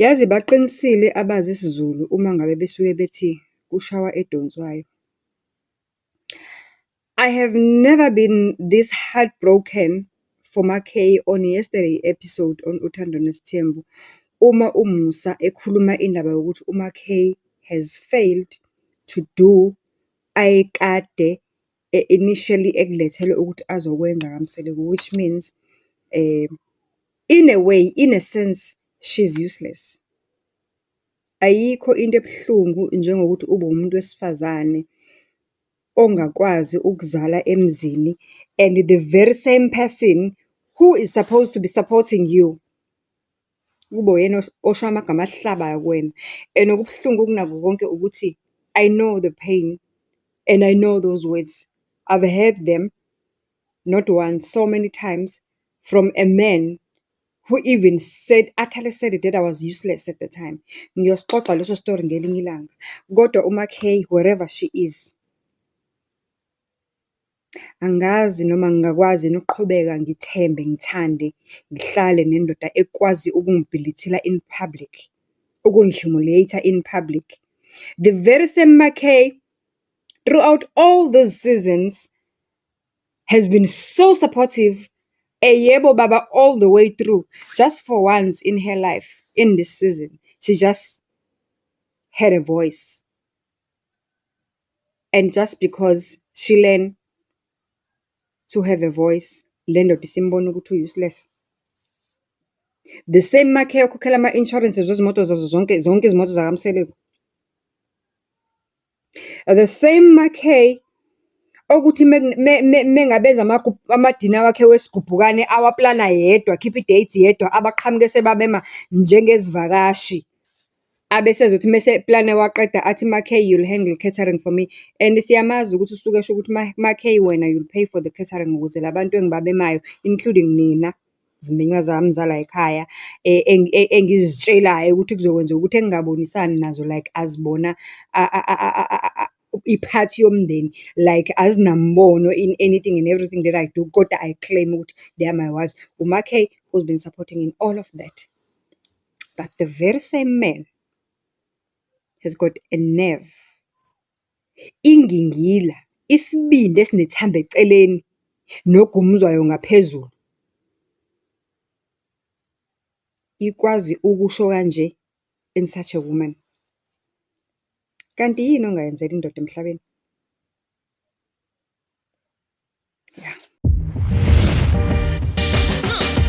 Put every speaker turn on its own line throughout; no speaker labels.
Yazi baqinisile abazi isiZulu uma ngabe besuke bethi kushawa edonswayo. I have never been this heartbroken for Makay on yesterday episode on Uthando Nesithembu. Uma uMusa ekhuluma indaba yokuthi uMakay has failed to do ayekade initially ekulethele ukuthi azokwenza kaMseleku, which means in a way, in a sense, she's useless. Ayikho into ebuhlungu njengokuthi ube umuntu wesifazane ongakwazi ukuzala emzini and the very same person who is supposed to be supporting you kube uyena osho amagama ahlabayo kuwena. And okubuhlungu kunakho konke ukuthi I know the pain and I know those words. I've heard them not once, so many times from a man who even utterly said it, that I was useless at the time. Ngiyosixoxa leso story ngelinye ilanga. Kodwa uMakay, wherever she is, angazi noma ngingakwazi nokuqhubeka ngithembe, ngithande, ngihlale nendoda ekwazi ukungibhilithela in public, ukungihumiliate in public. The very same Makay, throughout all these seasons, has been so supportive. Yebo baba all the way through. Just for once in her life, in this season, she just had a voice. And just because she learned to have a voice, le ndoda isimbona ukuthi useless. The same Makay okhokhela ama-insurances wezimoto zazo zonke izimoto zakaMseleku. The same Makay okuthi mengabenza amadina wakhe wesigubhukane awaplana yedwa, keep dates yedwa, abaqhamuke sebabema njengezivakashi. Abesezothi mese plane waqeda athi Makay, you'll handle catering for me. And siyamazi ukuthi usuke esho ukuthi Makay wena you'll pay for the catering ukuze labantu engibabemayo including nina zimenywa zami zala ekhaya engizitshelayo ukuthi kuzokwenza ukuthi engingabonisani nazo, like azibona iphathi yomndeni, like azinambono in anything and everything that I do, kodwa I claim ukuthi they are my wives. uMakay who's been supporting in all of that. But the very same man has got a nerve, ingingila, isibindi esinethambo eceleni, nogumuzwayo ngaphezulu, ikwazi ukusho kanje in such a woman. Kanti yini ongayenzela indoda emhlabeni? Yeah.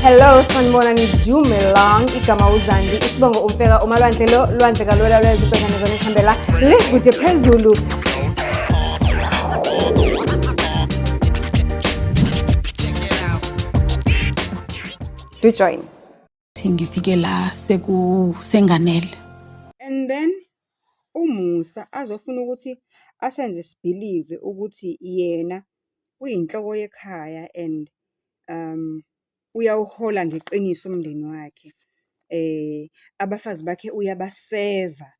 Hello, sanibonani, Dumelang, igama uZandi, isibongo umfeka umalwandle lo, lwandle kalwela lwezibhekane zona isihambela lekude phezulu. Do join.
Ngifike la senganele.
And then uMusa azofuna ukuthi asenze sibelieve ukuthi yena uyinhloko yekhaya and uyawuhola ngeqiniso umndeni wakhe. Abafazi bakhe uyabaseva.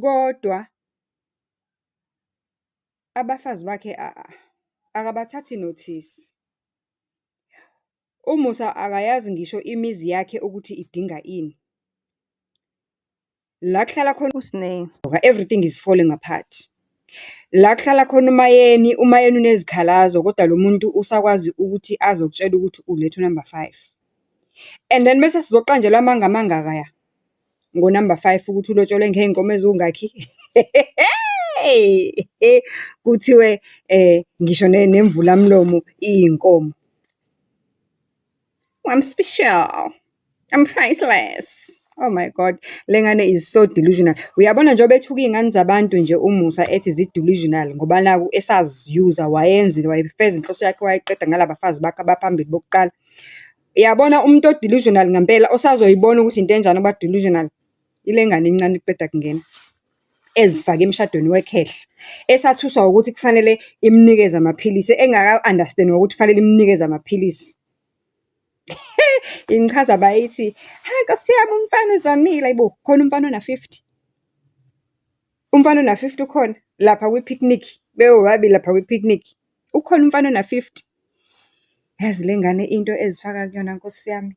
Kodwa abafazi bakhe akabathathi notice. uMusa akayazi ngisho imizi yakhe ukuthi idinga ini. La kuhlala khona uSneh, everything is falling apart. La kuhlala khona uMayeni unezikhalazo, kodwa lo muntu usakwazi ukuthi azokutshela ukuthi ulethu number 5. And then bese sizoqanjelwa amanga kaya ngo number 5 ukuthi ulotsholwe ngey'nkomo ezingakhi. Kuthiwe ngisho nemvula mlomo iyinkomo. I'm special. I'm priceless. Oh my God. Lengane is so delusional. Uyabona nje obethuka iy'ngane zabantu nje uMusa ethi zi-delusional ngoba naku esaziyuza wayenzile wayifeza inhloso yakhe wayiqeda ngalabafazi bakhe abaphambili bokuqala. Uyabona umuntu o-delusional ngempela osazoyibona ukuthi into enjani oba delusional. Ile ngane incane iqeda kungena. Ezifake emshadweni wekhehla. Esathuswa ukuthi kufanele imnikeze amaphilisi engaka-understand ukuthi kufanele imnikeze amaphilisi. Ingichaza bayithi, hayi Nkosi yami umfana uzamile, ayibo khona umfana ona-50. Umfana ona-50 ukhona lapha kwi-picnic, bewabi lapha kwi-picnic. Ukhona umfana ona-50. Yazi le ngane into ezifaka kuyona Nkosi yami.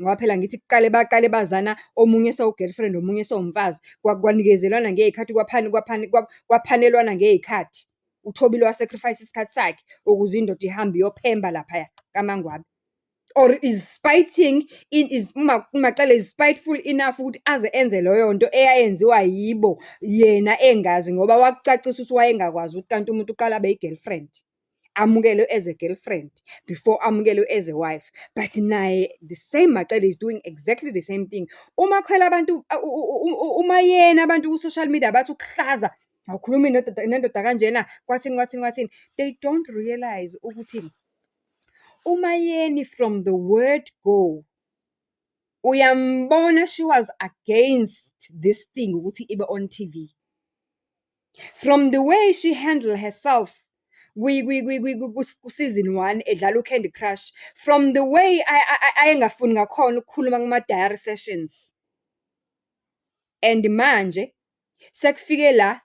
ngoba phela ngithi baqale bazana, omunye sewu-girlfriend, omunye sewumfazi, kwanikezelwana ngey'khathi, kwaphanelwana ngey'khathi. uThobile wa-sacrifice isikhathi sakhe ukuze indoda ihambe iyophemba laphaya kaMangwabi. Or is spiting is uMacele is spiteful enough ukuthi aze enze leyo nto eyayenziwa yibo yena engazi, ngoba wakucacisa ukuthi wayengakwazi ukuthi kanti umuntu uqala abe yi-girlfriend, amukelwe as a girlfriend before amukelwe as a wife. But naye the same Macele is doing exactly the same thing. Uma khwela abantu uma yena abantu ku-social media bathi ukuhlaza, awukhulumi nendoda kanjena, kwathini, they don't realize ukuthi uma yeni from the word go, uyambona she was against this thing ukuthi ibe on TV. From the way she handled herself season 1 edlala uCandy Crush, from the way ayengafuni ngakhona ukukhuluma kuma-diary sessions, and manje sekufike la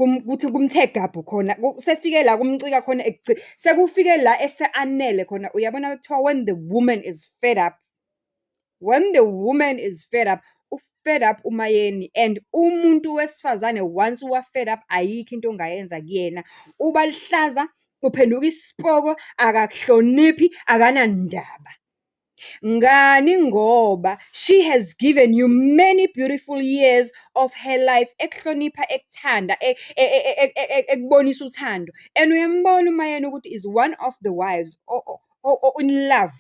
kuthi kumthe gabhu khona, sefike la kumcika khona sekufike la ese-anele khona. Uyabona kuthiwa when the woman is fed up, when the woman is fed up, u-fed up uMayeni, and umuntu wesifazane once uwa-fed up ayikho into ongayenza kuyena, uba lihlaza, uphenduka isipoko, akakuhloniphi, akanandaba. Ngani ngoba she has given you many beautiful years of her life, ekuhlonipha, ekuthanda, ekubonisa uthando. And uyambona uMayeni ukuthi is one of the wives in love.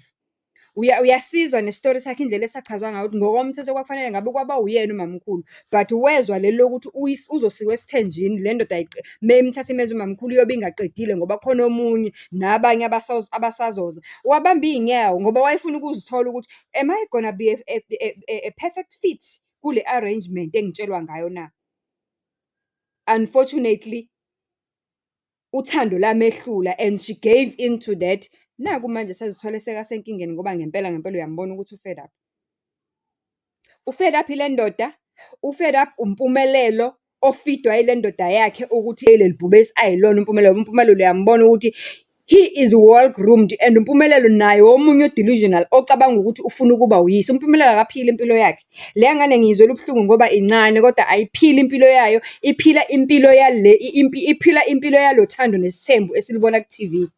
Uyasizwa nestori sakhe, indlela esachazwa ngayo ukuthi ngokomthetho kwakufanele ngabe kwaba uyena umamkhulu, but wezwa leli lokuthi uzosikwa esithenjini, le ndoda memthatha imenze umamkhulu iyobe ingaqedile ngoba khona omunye nabanye abasazoza. Wabamba iy'nyawo ngoba wayefuna ukuzithola ukuthi am I gonna be a perfect fit kule arrangement engitshelwa ngayo na? Unfortunately uthando lamehlula and she gave into that. Naku manje sezithole sekasenkingeni ngoba ngempela uyambona ukuthi u-fed up. U-fed up ile ndoda, u-fed up umpumelelo ofidwa ile ndoda yakhe ukuthi leli bhubesi ayilona umpumelelo. Umpumelelo uyambona ukuthi he is well groomed, and umpumelelo naye omunye delusional ocabanga ukuthi ufuna ukuba uyise. Umpumelelo akaphili impilo yakhe. Le ngane ngiyizwela ubuhlungu ngoba incane kodwa ayiphili impilo yayo, iphila impilo iphila impilo yalo thando nesithembu esilibona ku-TV.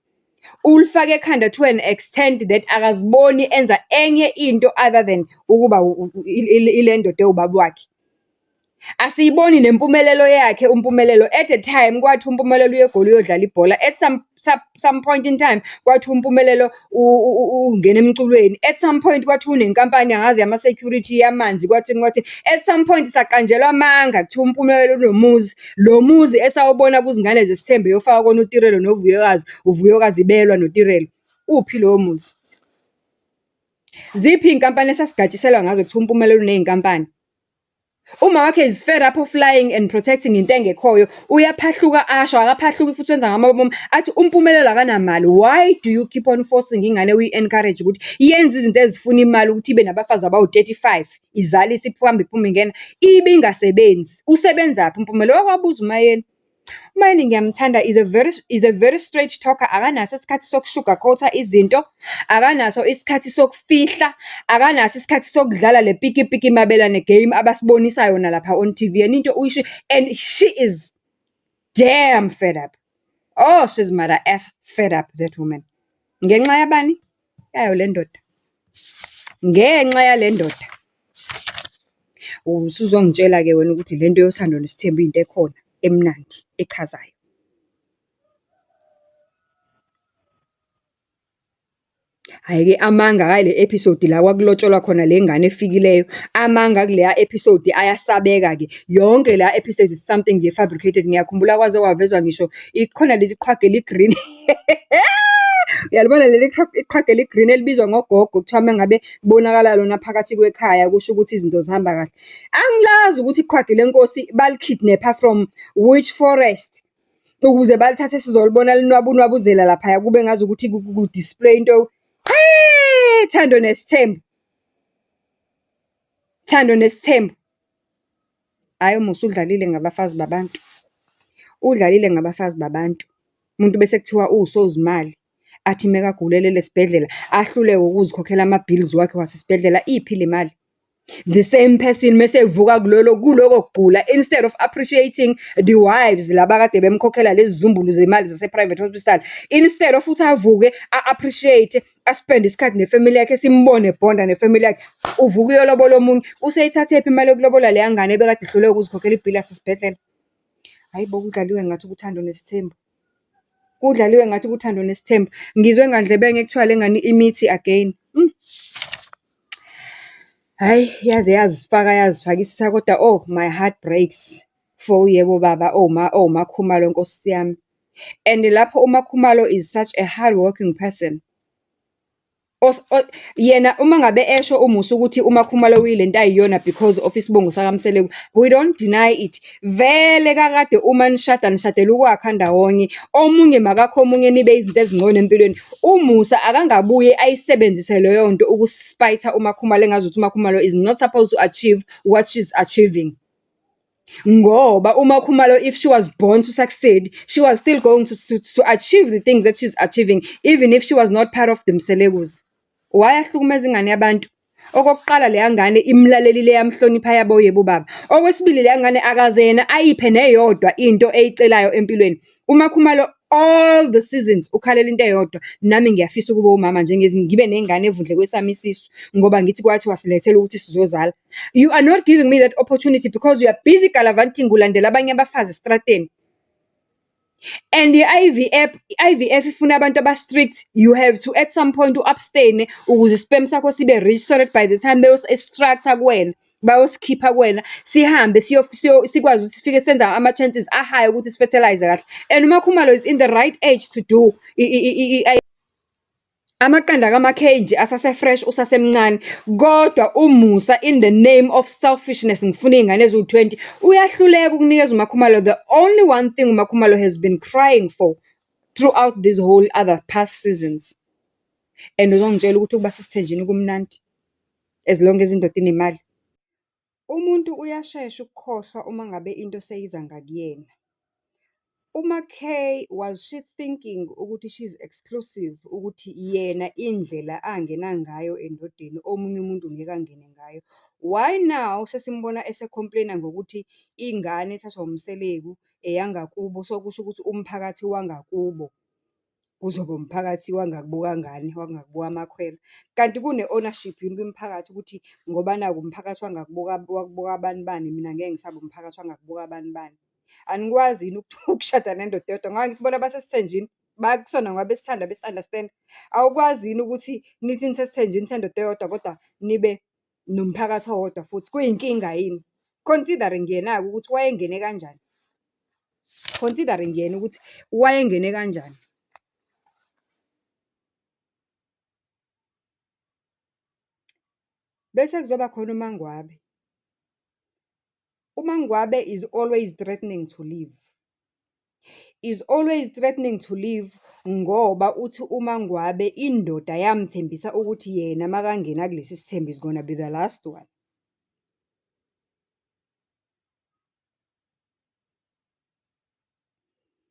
Ulifake ekhanda to an extent that akaziboni enza enye into other than ukuba ile ndoda ewubaba wakhe. Asiyiboni nempumelelo yakhe. Umpumelelo at a time kwathi umpumelelo uyegoli uyodlala ibhola, at some point in time kwathi umpumelelo ungena emculweni, at some point kwathi unenkampani angazi yama-security yamanzi, kwathi at some point saqanjelwa amanga kuthiwa umpumelelo unomuzi, lo muzi esawubona kuzingane zesithembu eyofaka kona uTirelo noVuyokazi, uVuyokazi ibelwa noTirelo. Uphi lowo muzi? Ziphi iy'nkampani esasigatshiselwa ngazo kuthiwa umpumelelo uney'nkampani? Uma wakhe is fed up of lying and protecting into engekhoyo, uyaphahluka asho, akaphahluki futhi wenza ngamabomu athi umpumelelo akanamali. Why do you keep on forcing ingane uyi-encourage ukuthi yenze izinto ezifuna imali, ukuthi ibe nabafazi abawu-35, izalise, iphambe, iphume ingena, ibe ingasebenzi? Usebenzaphi umpumelelo? Wakwabuza uMayeni. uMayeni ngiyamthanda, is a very straight talker. Akanaso isikhathi sokushugarcoat izinto, akanaso isikhathi sokufihla, akanaso isikhathi sokudlala le piki mabelane game abasibonisa yona lapha on TV. And into uyisho, and she is damn fed up. Oh, she's mother F fed up, that woman. Ngenxa yabani? Yayo le ndoda. Ngenxa yale ndoda. Usuzongitshela ke wena ukuthi lento yosando nesithembu into ekhona emnandi echazayo. Hhayi-ke amanga ngale episode la kwakulotsholwa khona le ngane efikileyo, amanga kuleya episode ayasabeka-ke. Yonke la episode is something nje fabricated. Ngiyakhumbula kwaze kwavezwa ngisho ikhona leli qhage eli-green uyalibona leli qhage eli-green elibizwa ngogogo, kuthiwa mengabe kubonakala lona phakathi kwekhaya kusho ukuthi izinto zihamba kahle. Angilazi ukuthi iqhage lenkosi bali-kidnapper from which forest ukuze balithathe sizolibona linwabuzela laphaya, kube ngazi ukuthi ku-display into. Hey, thando nesithembu, thando nesithembu. Hhayi umusa udlalile ngabafazi babantu, udlalile ngabafazi babantu. Umuntu bese kuthiwa uwusozimali. athi mekagulelele esibhedlela ahluleke ukuzikhokhela ama-bills wakhe wasesibhedlela, iphi le mali? The same person mese evuka kuloko kugula, instead of appreciating the wives laba kade bemkhokhela lezi zumbulu zemali zase-private hospital, instead of ukuthi avuke a-appreciate, aspende isikhathi nefamily yakhe, simbone ebhonda nefamily yakhe, uvuka uyolobola omunye. Useyithathephi imali yokulobola leya ngane ebekade ihluleke ukuzikhokhela ibhili yasesibhedlela? Hayi bo, kudlaliwe ngathi kuthando nesithembu. Kudlaliwe ngathi kuthando nesithembu. Ngizwe ngandlebenge kuthiwa le ngane imithi again. Hhayi, yaze yazifakisisa kodwa oh, my heart breaks for uyebo baba, uMakhumalo Nkosi yami. And lapho uMakhumalo is such a hard-working person. Yena uma ngabe esho uMusa ukuthi uMakhumalo uyilento ayiyona because of isibongo sakaMseleku, we don't deny it. Vele kakade uma nishadela ukwakha ndawonye, omunye makakho omunye nibe izinto ezingcono empilweni, uMusa akangabuye ayisebenzise leyo nto ukuspayitha uMakhumalo engazuthi uMakhumalo is not supposed to achieve what she's achieving. Ngoba uMakhumalo, if she was born to succeed, she was still going to achieve the things that she's achieving, even if she was not part of the Mselekus. Wayahlukumeza ingane yabantu. Okokuqala leya ngane imlalelile yamhlonipha yabo yebo baba. Okwesibili leya ngane akaze yena ayiphe neyodwa into eyicelayo empilweni. uMakhumalo all the seasons ukhalela into eyodwa, nami ngiyafisa ukuba umama ngibe nengane evundle kwesami isisu, ngoba ngithi kwathi wasilethela ukuthi sizozala. You are not giving me that opportunity because you are busy gallivanting ulandela abanye abafazi estrateni. And i-IVF ifuna abantu aba-strict. You have to at some point u-abstain ukuze sperm sakho sibe rich, so that by the time bayos-extracta kuwena, bayosikhipha kuwena, sihambe sikwazi ukuthi sifike senza ama-chances ahigh ukuthi sifertilize kahle. And uMakhumalo is in the right age to do amaqanda kaMakhe nje asase-fresh, usasemncane. Kodwa uMusa, in the name of selfishness, ngifuna iy'ngane eziwu-20, uyahluleka ukunikeza uMakhumalo the only one thing uMakhumalo has been crying for throughout these whole other past seasons. And uzongitshela ukuthi ukuba sesithenjini kumnandi as long as indoda inemali. Umuntu uyashesha ukukhohlwa uma ngabe into seyiza ngakuyena. uMakhe, was she thinking ukuthi she's exclusive, ukuthi yena indlela angena ngayo endodeni omunye umuntu ngeke angene ngayo? Why now sesimbona ese-complain-a ngokuthi ingane ethathwa uMseleku eyangakubo, sokusho ukuthi umphakathi wangakubo kuzoba umphakathi wangakubo kangane, wangakubo kamakhwela? Kanti kune-ownership yini kwimiphakathi ukuthi ngoba naku umphakathi wakubo kabani bani, mina ngeke ngisaba umphakathi wangakubo kabani bani? Anikwazi yini ukushada nendoda eyodwa? Ngoba ngithi bona basesithenjini bayakusona ngoba besithanda besi-understand. Awukwazi yini ukuthi nithi nisesithenjini sendoda eyodwa kodwa nibe nomphakathi owodwa futhi? Kuyinkinga yini? Considering yena-ke ukuthi wayengene kanjani. Considering yena ukuthi wayengene kanjani. Bese kuzoba khona uMangwabe. uMangwabe is always threatening to leave. Is always threatening to leave ngoba uthi uMangwabe indoda yamthembisa ukuthi yena makangena kulesi sithembu is gonna be the last one.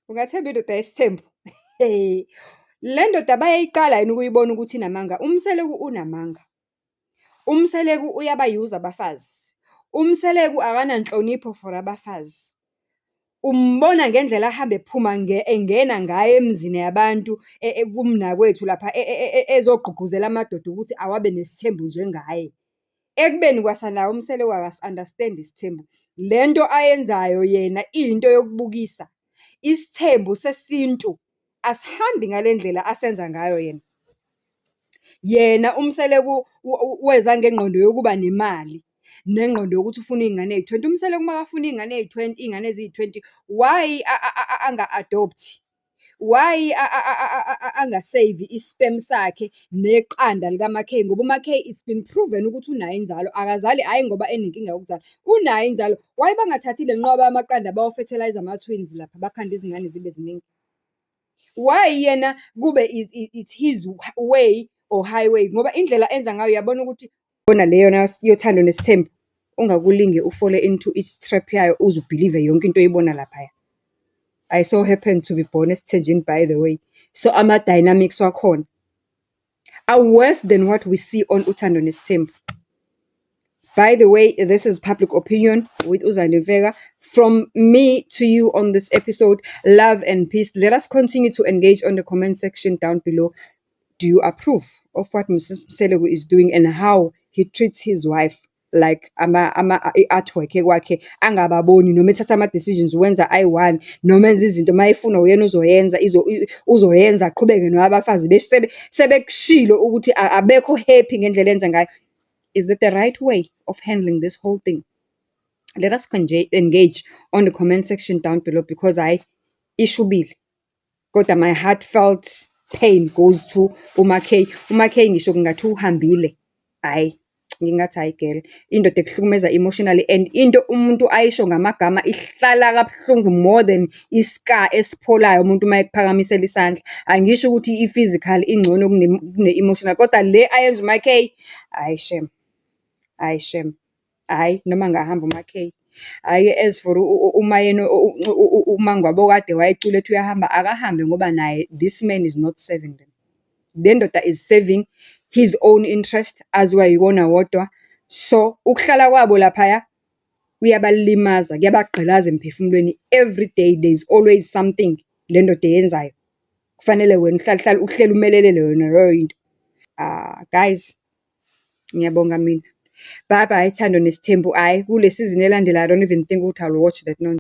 Ungathemba indoda yesithembu? Le ndoda bayayiqala yini ukuyibona ukuthi inamanga? uMseleku unamanga. uMseleku uyabayuza abafazi. uMseleku akananhlonipho for abafazi. Umbona ngendlela ahamba ephuma engena ngayo emzini yabantu kumnakwethu lapha ezogqugquzela amadoda ukuthi awabe nesithembu njengaye. Ekubeni kwasanawo uMseleku akasi-understand isithembu. Le nto ayenzayo yena into yokubukisa. Isithembu sesintu asihambi ngale ndlela asenza ngayo yena. Yena uMseleku weza ngengqondo yokuba nemali, nengqondo yokuthi ufuna iy'ngane eyi-20. uMseleku makafuna iy'ngane eziyi-20, why anga-adopt? Why anga-save i-sperm sakhe neqanda likaMakhe? Ngoba uMakhe it's been proven ukuthi unayo inzalo, akazali hhayi ngoba enenkinga yokuzala, unayo inzalo. Why bangathathi le nqwaba yamaqanda bayo-fertilize ama-twins lapha, bakhande izingane zibe ziningi? Why yena kube it's his way or highway? Ngoba indlela enza ngayo uyabona ukuthi bona le yona yothando nesithembu, ungakulinge ufole into each trap yayo uze ubhilive yonke into oyibona laphaya. I so happen to be born esithenjini, by the way. So ama-dynamics wakhona are worse than what we see on Uthando Nesithembu. By the way, this is public opinion with Uzandile Mfeka. From me to you on this episode, love and peace. Let us continue to engage on the comment section down below. Do you approve of what Mrs. Mseleku is doing and how he treats his wife? Like artwork kwakhe angababoni noma ethatha ama-decisions wenza ayi-one noma enza izinto mayefuna uyena uzoyenza aqhubeke nabafazi sebekushilo ukuthi abekho happy ngendlela enza ngayo. Is that the right way of handling this whole thing? Let us engage on the comment section down below because ishubile. Kodwa my heartfelt pain goes to uMaKay. uMaKay ngisho kungathi uhambile. Ngingathi hayi girl, indoda ekuhlukumeza emotionally and into umuntu ayisho ngamagama ihlala kabuhlungu more than iska esipholayo umuntu uma ekuphakamisela isandla. Angisho ukuthi i-physical ingcono kune-emotional kodwa le ayenza uMaKay, shame. Shame. Noma ngahamba uMaKay. As for umayena uMangwabo kade wayecula ethi uyahamba akahambe ngoba naye this man is not serving them. Le ndoda is serving his own interest aziwa yiwona wodwa. So ukuhlala kwabo laphaya kuyabalimaza, kuyabagqilaza emphefumulweni. Every day there is always something le ndoda eyenzayo. Kufanele wena uhlale umelelele yona leyo into. Guys, ngiyabonga mina. Bye bye, Thando Nesithembu. Kule season elandelayo, I don't even think ukuthi I'll watch that nonsense.